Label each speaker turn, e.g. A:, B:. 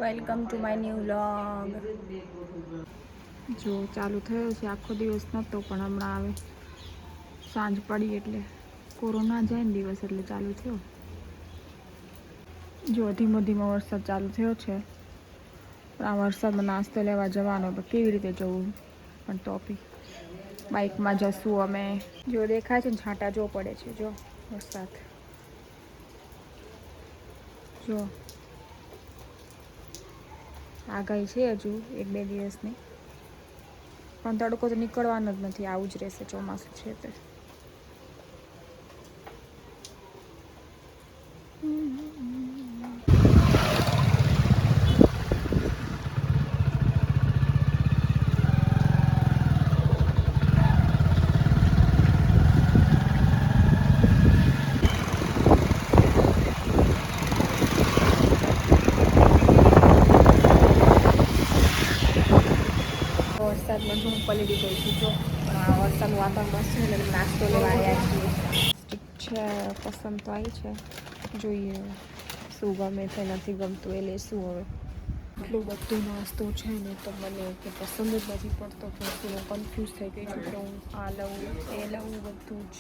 A: Welcome to my new vlog. જો ચાલુ થયો છે, આખો દિવસ નહોતો પણ હમણાં આવે સાંજ પડી એટલે કોરોના જાય ને દિવસ એટલે ચાલુ થયો. જો ધીમો ધીમો વરસાદ ચાલુ થયો છે, પણ આ વરસાદમાં નાસ્તો લેવા જવાનો તો કેવી રીતે જવું, પણ ટોપી બાઇકમાં જશું અમે. જો દેખાય છે ને છાંટા જો પડે છે, જો વરસાદ જો આગાહી છે હજુ 1-2 દિવસની, પણ તડકો તો નીકળવાનો જ નથી. આવું જ રહેશે, ચોમાસું છે તે. વરસાદમાં જો હું પલળી ગઈ છું. જો પણ આ વરસાદનું વાતાવરણ મસ્ત છે એટલે નાસ્તો લેવા આવ્યા છીએ. સ્ટીક છે, પસંદ તો આવી છે, જોઈએ શું ગમે તે નથી ગમતું એ લેશું. હવે એટલું બધું નાસ્તો છે ને તો મને કે પસંદ જ નથી પડતો, કે હું કન્ફ્યુઝ થઈ ગઈ છું કે હું આ લઉં એ લઉં બધું જ.